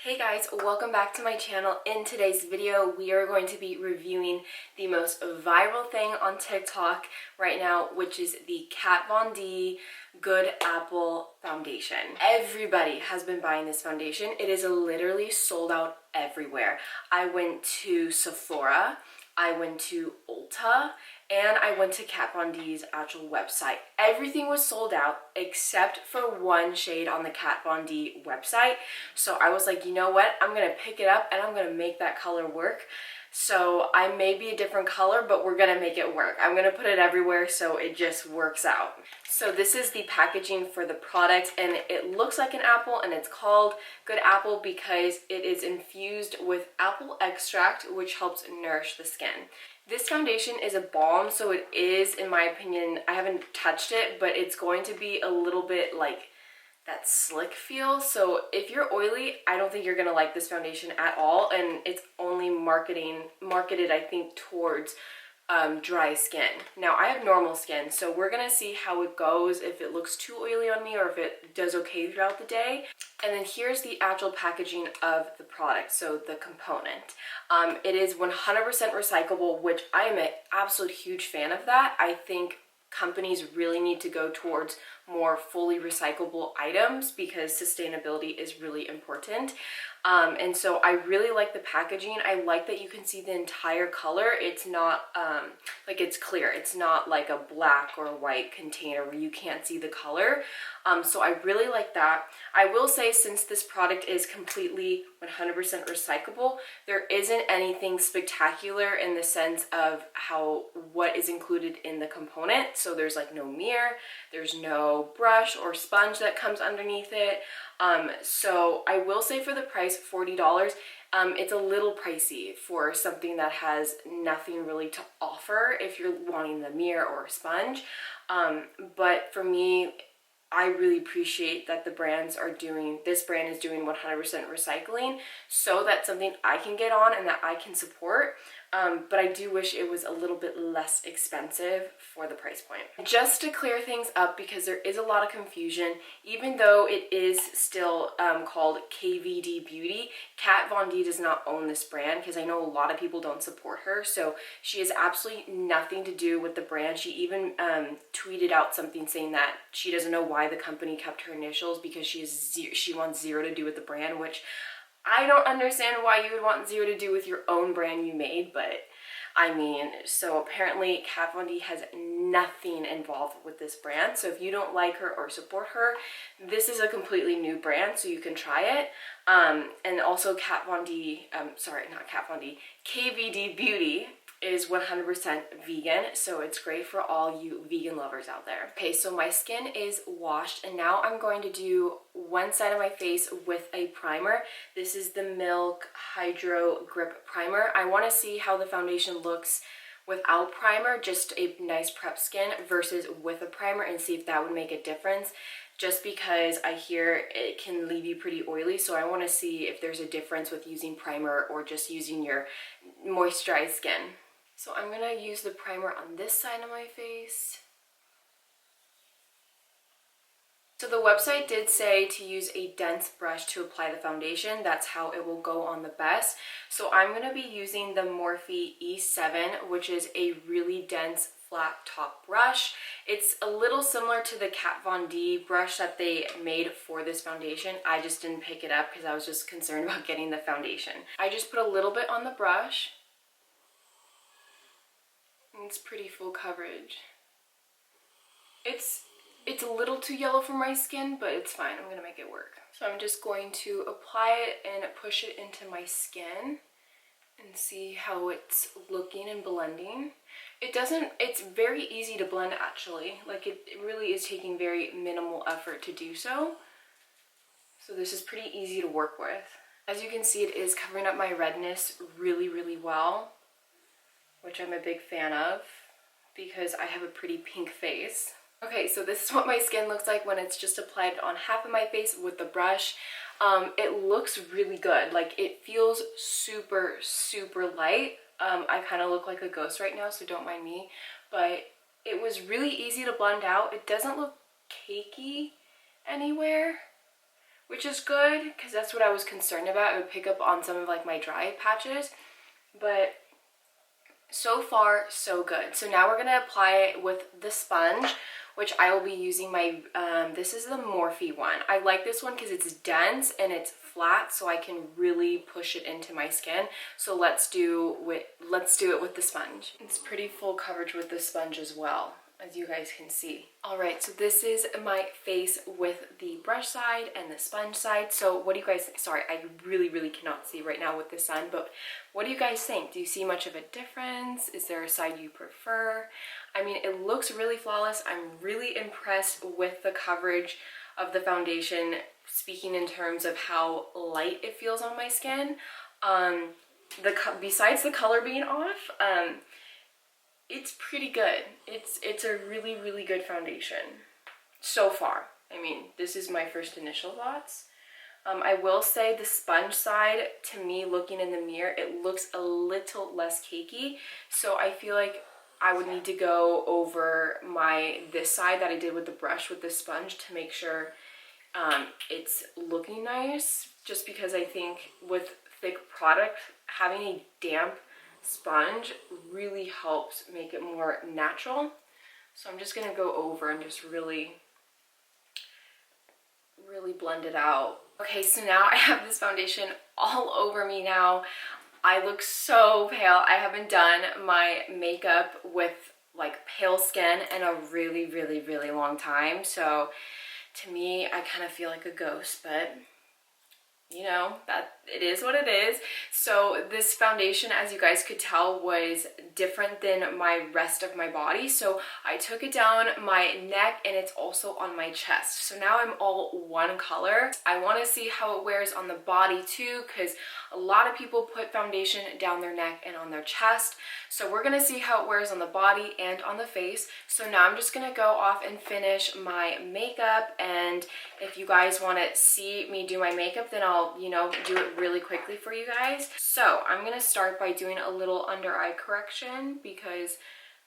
Hey guys, welcome back to my channel. In today's video, we are going to be reviewing the most viral thing on TikTok right now, which is the Kat Von D Good Apple Foundation. Everybody has been buying this foundation. It is literally sold out everywhere. I went to Sephora, I went to Ulta, and I went to Kat Von D's actual website. Everything was sold out except for one shade on the Kat Von D website. So I was like, you know what? I'm gonna pick it up and I'm gonna make that color work. So I may be a different color, but we're gonna make it work. I'm gonna put it everywhere so it just works out. So this is the packaging for the product, and it looks like an apple, and it's called Good Apple because it is infused with apple extract, which helps nourish the skin. This foundation is a balm, so it is, in my opinion, I haven't touched it, but it's going to be a little bit like that slick feel. So if you're oily, I don't think you're gonna like this foundation at all, and it's only marketed, I think, towards dry skin. Now I have normal skin, so we're gonna see how it goes, if it looks too oily on me or if it does okay throughout the day. And then here's the actual packaging of the product, so the component. It is 100% recyclable, which I am an absolute huge fan of that. I think companies really need to go towards more fully recyclable items because sustainability is really important. And so I really like the packaging. I like that you can see the entire color. It's not like it's clear. It's not like a black or white container where you can't see the color. So I really like that. I will say, since this product is completely 100% recyclable, there isn't anything spectacular in the sense of what is included in the component. So there's like no mirror, there's no brush or sponge that comes underneath it. So I will say, for the price, $40, it's a little pricey for something that has nothing really to offer if you're wanting the mirror or a sponge. But for me, I really appreciate that this brand is doing 100% recycling, so that's something I can get on and that I can support. But I do wish it was a little bit less expensive for the price point. Just to clear things up, because there is a lot of confusion, even though it is still called KVD Beauty, Kat Von D does not own this brand, because I know a lot of people don't support her. So she has absolutely nothing to do with the brand. She even tweeted out something saying that she doesn't know why the company kept her initials, because she wants zero to do with the brand, which I don't understand why you would want zero to do with your own brand you made, but I mean, so apparently Kat Von D has nothing involved with this brand. So if you don't like her or support her, this is a completely new brand, so you can try it. And also KVD Beauty is 100% vegan, so it's great for all you vegan lovers out there. Okay, so my skin is washed, and now I'm going to do one side of my face with a primer. This is the Milk Hydro Grip Primer. I want to see how the foundation looks without primer, just a nice prep skin, versus with a primer, and see if that would make a difference. Just because I hear it can leave you pretty oily, so I want to see if there's a difference with using primer or just using your moisturized skin. So I'm going to use the primer on this side of my face. So the website did say to use a dense brush to apply the foundation. That's how it will go on the best. So I'm going to be using the Morphe E7, which is a really dense flat top brush. It's a little similar to the Kat Von D brush that they made for this foundation. I just didn't pick it up because I was just concerned about getting the foundation. I just put a little bit on the brush. It's pretty full coverage. It's a little too yellow for my skin, but it's fine. I'm gonna make it work. So I'm just going to apply it and push it into my skin and see how it's looking and blending. It's very easy to blend, actually. Like, it really is taking very minimal effort to do so. So this is pretty easy to work with. As you can see, it is covering up my redness really, really well, which I'm a big fan of because I have a pretty pink face. Okay, so this is what my skin looks like when it's just applied on half of my face with the brush. It looks really good. Like, it feels super, super light. I kind of look like a ghost right now, so don't mind me. But it was really easy to blend out. It doesn't look cakey anywhere, which is good because that's what I was concerned about. It would pick up on some of like my dry patches, but so far so good. So now we're gonna apply it with the sponge, which I will be using my this is the Morphe one. I like this one because it's dense and it's flat, so I can really push it into my skin. So let's do it with the sponge. It's pretty full coverage with the sponge as well, as you guys can see. All right, so this is my face with the brush side and the sponge side. So what do you guys think? Sorry, I really cannot see right now with the sun, but what do you guys think? Do you see much of a difference? Is there a side you prefer? I mean, it looks really flawless. I'm really impressed with the coverage of the foundation, speaking in terms of how light it feels on my skin. Besides the color being off, it's pretty good. It's a really good foundation so far. I mean, this is my first initial thoughts. I will say the sponge side, to me, looking in the mirror, it looks a little less cakey. So I feel like I would need to go over this side that I did with the brush with the sponge to make sure it's looking nice. Just because I think with thick product, having a damp sponge really helps make it more natural. So I'm just gonna go over and just really blend it out. Okay, so now I have this foundation all over me now. I look so pale. I haven't done my makeup with like pale skin in a really long time. So to me, I kind of feel like a ghost, but you know, that it is what it is. So this foundation, as you guys could tell, was different than my rest of my body. So I took it down my neck and it's also on my chest. So now I'm all one color. I want to see how it wears on the body too, because a lot of people put foundation down their neck and on their chest. So we're going to see how it wears on the body and on the face. So now I'm just going to go off and finish my makeup. And if you guys want to see me do my makeup, then I'll, you know, do it really quickly for you guys. So I'm going to start by doing a little under eye correction, because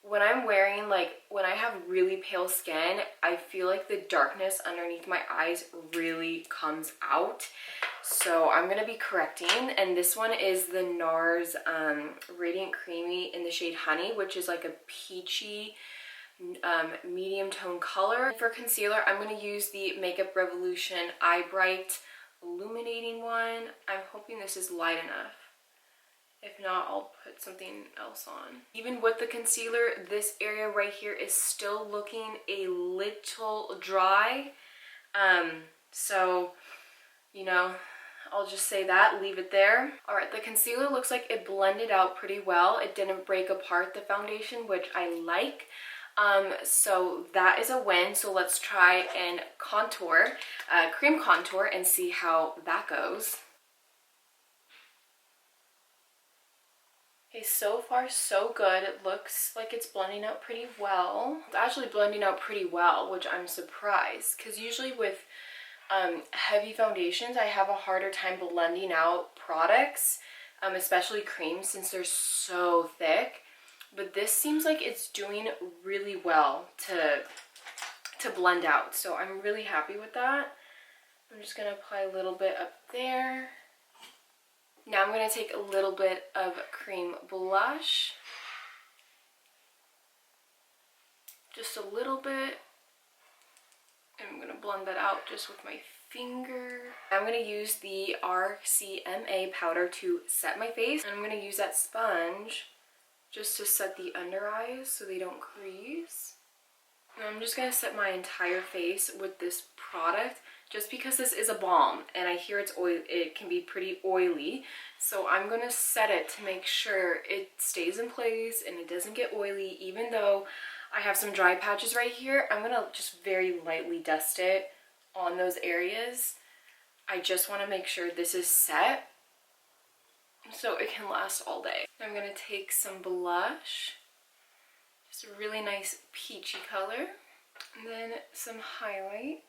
when I'm wearing, like, when I have really pale skin, I feel like the darkness underneath my eyes really comes out. So I'm going to be correcting, and this one is the NARS Radiant Creamy in the shade Honey, which is like a peachy medium tone color. For concealer, I'm going to use the Makeup Revolution Eye Bright Illuminating one. I'm hoping this is light enough. If not, I'll put something else on. Even with the concealer, this area right here is still looking a little dry. So, you know, I'll just say that, leave it there. All right, the concealer looks like it blended out pretty well. It didn't break apart the foundation, which I like. So that is a win. So let's try and contour, cream contour, and see how that goes. Okay, so far so good. It looks like it's blending out pretty well. It's actually blending out pretty well, which I'm surprised, because usually with heavy foundations, I have a harder time blending out products, especially creams, since they're so thick. But this seems like it's doing really well to blend out. So I'm really happy with that. I'm just going to apply a little bit up there. Now I'm going to take a little bit of cream blush. Just a little bit. And I'm going to blend that out just with my finger. I'm going to use the RCMA powder to set my face. And I'm going to use that sponge just to set the under eyes so they don't crease. And I'm just going to set my entire face with this product, just because this is a balm and I hear it's oil, it can be pretty oily. So I'm going to set it to make sure it stays in place and it doesn't get oily. Even though I have some dry patches right here, I'm going to just very lightly dust it on those areas. I just want to make sure this is set so it can last all day. I'm going to take some blush, just a really nice peachy color, and then some highlight.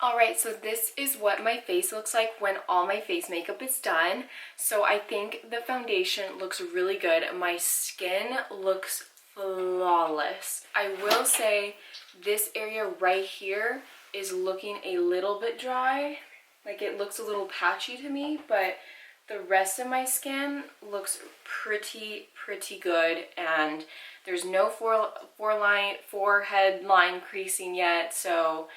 Alright, so this is what my face looks like when all my face makeup is done. So I think the foundation looks really good. My skin looks flawless. I will say this area right here is looking a little bit dry. Like it looks a little patchy to me, but the rest of my skin looks pretty good, and there's no forehead line creasing yet. So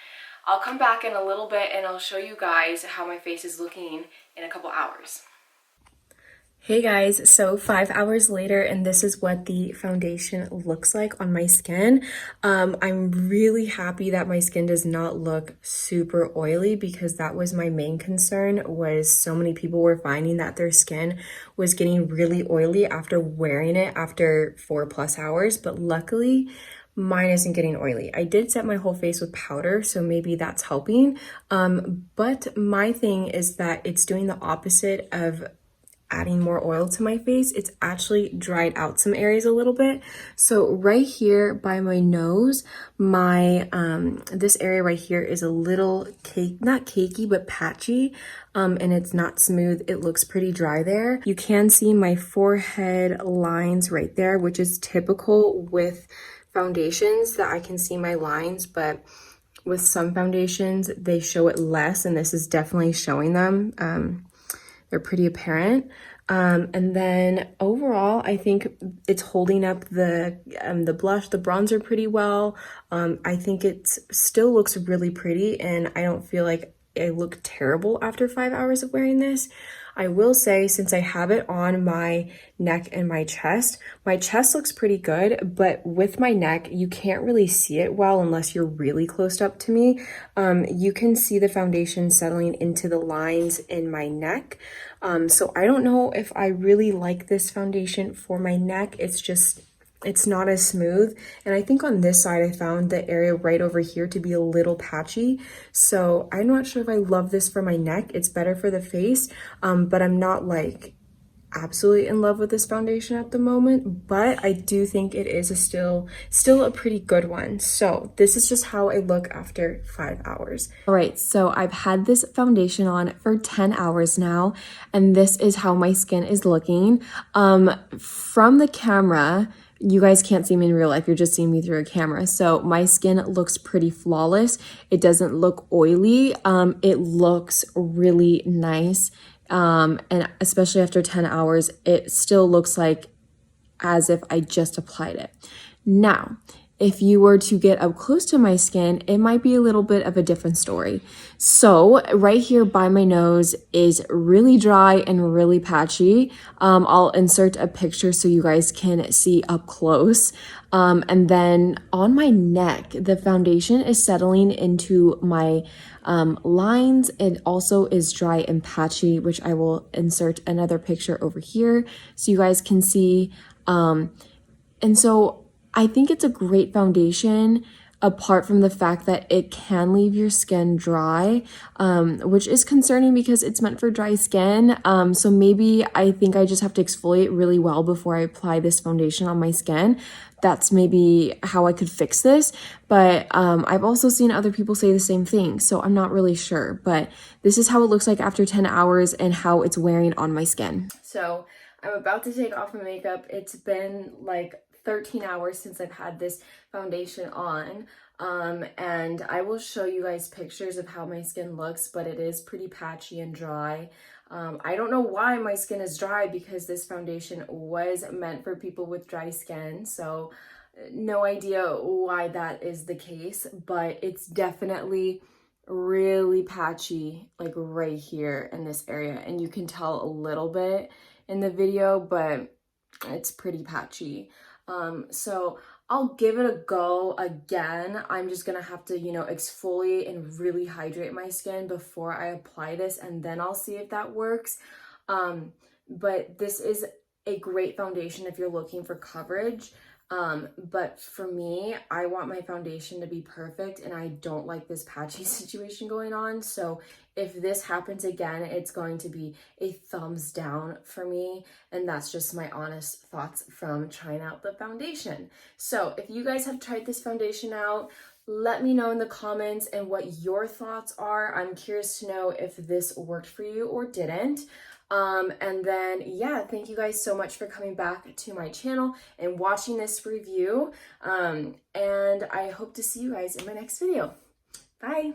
I'll come back in a little bit and I'll show you guys how my face is looking in a couple hours. Hey guys, so 5 hours later, and this is what the foundation looks like on my skin. I'm really happy that my skin does not look super oily, because that was my main concern, was so many people were finding that their skin was getting really oily after wearing it after 4+ hours, but luckily mine isn't getting oily. I did set my whole face with powder, so maybe that's helping. But my thing is that it's doing the opposite of adding more oil to my face. It's actually dried out some areas a little bit. So right here by my nose, my this area right here is a little not cakey, but patchy, and it's not smooth. It looks pretty dry there. You can see my forehead lines right there, which is typical with foundations, that I can see my lines, but with some foundations they show it less, and this is definitely showing them. They're pretty apparent. And then overall, I think it's holding up the blush, the bronzer pretty well. I think it still looks really pretty, and I don't feel like I look terrible after 5 hours of wearing this. I will say, since I have it on my neck and my chest looks pretty good, but with my neck, you can't really see it well unless you're really close up to me. You can see the foundation settling into the lines in my neck. So I don't know if I really like this foundation for my neck. It's not as smooth. And I think on this side, I found the area right over here to be a little patchy. So I'm not sure if I love this for my neck. It's better for the face, but I'm not like absolutely in love with this foundation at the moment, but I do think it is still a pretty good one. So this is just how I look after 5 hours. All right, so I've had this foundation on for 10 hours now, and this is how my skin is looking. From the camera, you guys can't see me in real life, you're just seeing me through a camera. So my skin looks pretty flawless. It doesn't look oily. It looks really nice. And especially after 10 hours, it still looks like as if I just applied it. Now, if you were to get up close to my skin, it might be a little bit of a different story. So right here by my nose is really dry and really patchy. I'll insert a picture so you guys can see up close. And then on my neck, the foundation is settling into my lines. It also is dry and patchy, which I will insert another picture over here so you guys can see. And so I think it's a great foundation, apart from the fact that it can leave your skin dry, which is concerning because it's meant for dry skin. So maybe I think I just have to exfoliate really well before I apply this foundation on my skin. That's maybe how I could fix this. But I've also seen other people say the same thing, so I'm not really sure. But this is how it looks like after 10 hours and how it's wearing on my skin. So I'm about to take off my makeup. It's been like 13 hours since I've had this foundation on, and I will show you guys pictures of how my skin looks, but it is pretty patchy and dry. I don't know why my skin is dry, because this foundation was meant for people with dry skin, so no idea why that is the case, but it's definitely really patchy, like right here in this area, and you can tell a little bit in the video, but it's pretty patchy. So I'll give it a go again. I'm just gonna have to, exfoliate and really hydrate my skin before I apply this, and then I'll see if that works. But this is a great foundation if you're looking for coverage. But for me, I want my foundation to be perfect, and I don't like this patchy situation going on. So if this happens again, it's going to be a thumbs down for me. And that's just my honest thoughts from trying out the foundation. So if you guys have tried this foundation out, let me know in the comments and what your thoughts are. I'm curious to know if this worked for you or didn't. And then, yeah, thank you guys so much for coming back to my channel and watching this review. And I hope to see you guys in my next video. Bye.